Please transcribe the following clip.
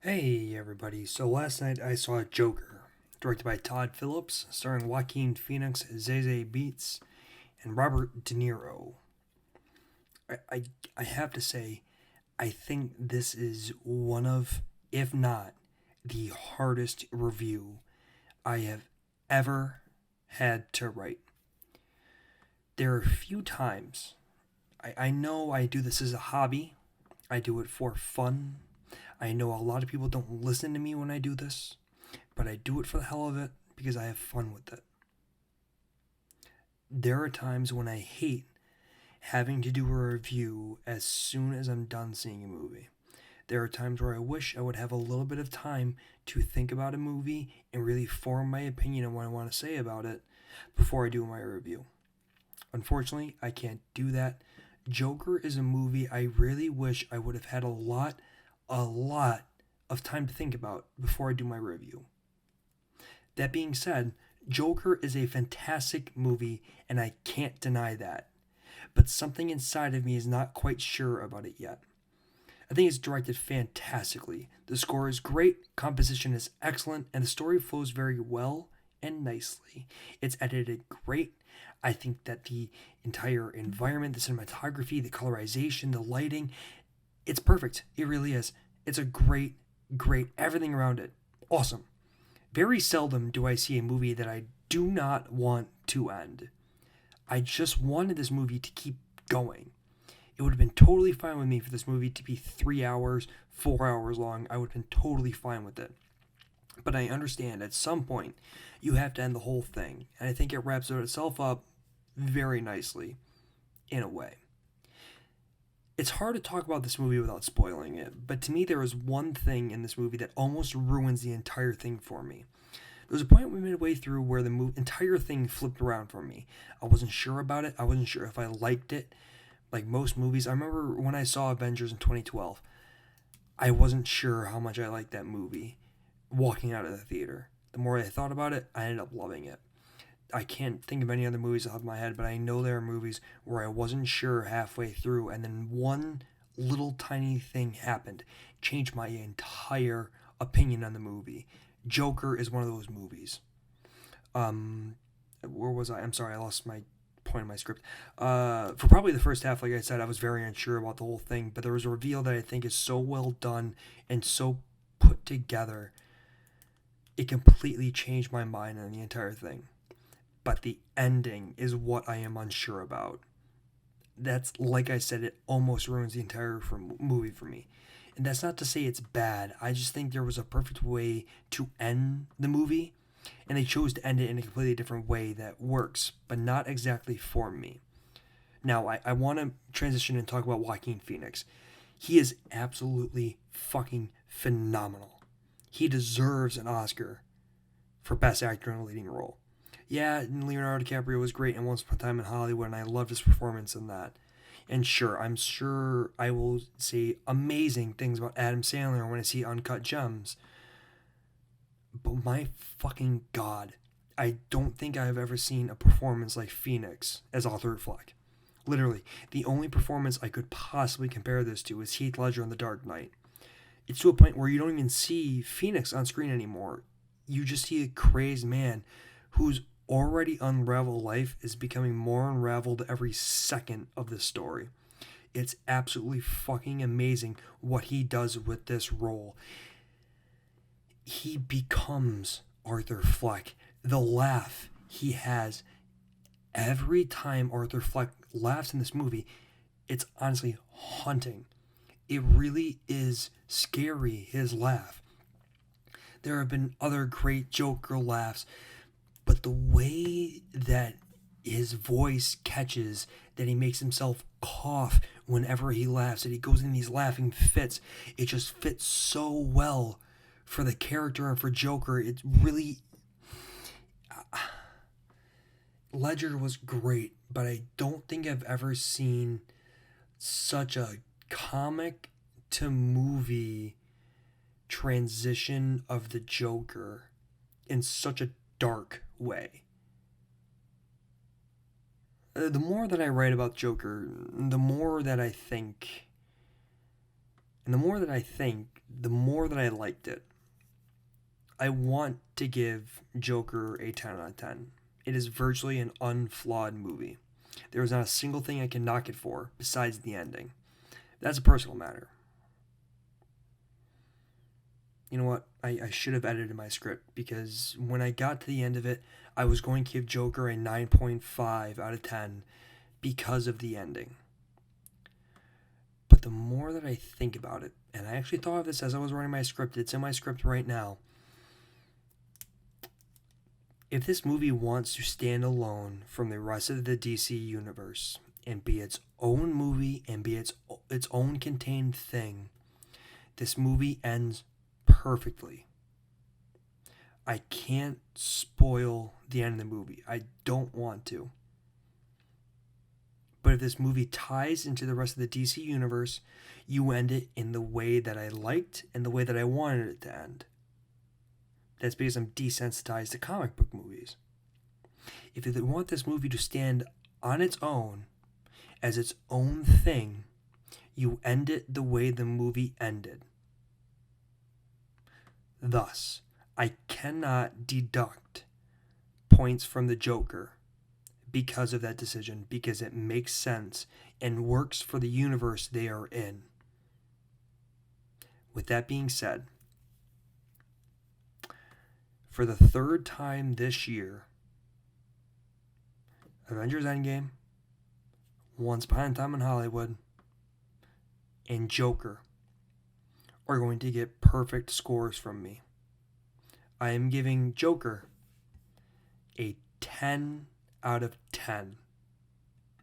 Hey everybody, so last night I saw Joker, directed by Todd Phillips, starring Joaquin Phoenix, Zazie Beetz, and Robert De Niro. I, I, I have to say, I think this is one of, if not, the hardest review I have ever had to write. There are a few times, I know I do this as a hobby, I do it for fun. I know a lot of people don't listen to me when I do this, but I do it for the hell of it because I have fun with it. There are times when I hate having to do a review as soon as I'm done seeing a movie. There are times where I wish I would have a little bit of time to think about a movie and really form my opinion on what I want to say about it before I do my review. Unfortunately, I can't do that. Joker is a movie I really wish I would have had a lot of time to think about before I do my review. That being said, Joker is a fantastic movie, and I can't deny that. But something inside of me is not quite sure about it yet. I think it's directed fantastically. The score is great, composition is excellent, and the story flows very well and nicely. It's edited great. I think that the entire environment, the cinematography, the colorization, the lighting, it's perfect. It really is. It's a great everything around it. Awesome. Very seldom do I see a movie that I do not want to end. I just wanted this movie to keep going. It would have been totally fine with me for this movie to be 3 hours, 4 hours long. I would have been totally fine with it. But I understand at some point you have to end the whole thing. And I think it wraps itself up very nicely in a way. It's hard to talk about this movie without spoiling it, but to me, there is one thing in this movie that almost ruins the entire thing for me. There was a point midway through where the entire thing flipped around for me. I wasn't sure about it. I wasn't sure if I liked it. Like most movies, I remember when I saw Avengers in 2012, I wasn't sure how much I liked that movie walking out of the theater. The more I thought about it, I ended up loving it. I can't think of any other movies off my head, but I know there are movies where I wasn't sure halfway through, and then one little tiny thing happened, changed my entire opinion on the movie. Joker is one of those movies. Um, where was I? I'm sorry, I lost my point in my script. For probably the first half, like I said, I was very unsure about the whole thing, but there was a reveal that I think is so well done and so put together, it completely changed my mind on the entire thing. But the ending is what I am unsure about. That's, like I said, it almost ruins the entire movie for me. And that's not to say it's bad. I just think there was a perfect way to end the movie, and they chose to end it in a completely different way that works, but not exactly for me. Now, I want to transition and talk about Joaquin Phoenix. He is absolutely fucking phenomenal. He deserves an Oscar for Best Actor in a Leading Role. Yeah, Leonardo DiCaprio was great in Once Upon a Time in Hollywood, and I loved his performance in that. And sure, I'm sure I will say amazing things about Adam Sandler when I see Uncut Gems. But my fucking god, I don't think I've ever seen a performance like Phoenix as Arthur Fleck. Literally, the only performance I could possibly compare this to is Heath Ledger in The Dark Knight. It's to a point where you don't even see Phoenix on screen anymore. You just see a crazed man whose already unraveled life is becoming more unraveled every second of this story. It's absolutely fucking amazing what he does with this role. He becomes Arthur Fleck. The laugh he has every time Arthur Fleck laughs in this movie, it's honestly haunting. It really is scary, his laugh. There have been other great Joker laughs, but the way that his voice catches, that he makes himself cough whenever he laughs, that he goes in these laughing fits, it just fits so well for the character and for Joker. It really. Ledger was great, but I don't think I've ever seen such a comic to movie transition of the Joker in such a dark way. The more that I write about Joker, the more that I think, and the more that I think the more that I liked it, I want to give Joker a 10 out of 10. It is virtually an unflawed movie. There is not a single thing I can knock it for besides the ending. That's a personal matter. You know what? I should have edited my script because when I got to the end of it, I was going to give Joker a 9.5 out of 10 because of the ending. But the more that I think about it, and I actually thought of this as I was writing my script, it's in my script right now. If this movie wants to stand alone from the rest of the DC universe and be its own movie and be its own contained thing, this movie ends perfectly. I can't spoil the end of the movie. I don't want to. But if this movie ties into the rest of the DC universe, you end it in the way that I liked and the way that I wanted it to end. That's because I'm desensitized to comic book movies. If you want this movie to stand on its own, as its own thing, you end it the way the movie ended. Thus, I cannot deduct points from the Joker because of that decision, because it makes sense and works for the universe they are in. With that being said, for the third time this year, Avengers Endgame, Once Upon a Time in Hollywood, and Joker are going to get perfect scores from me. I am giving Joker a 10 out of 10.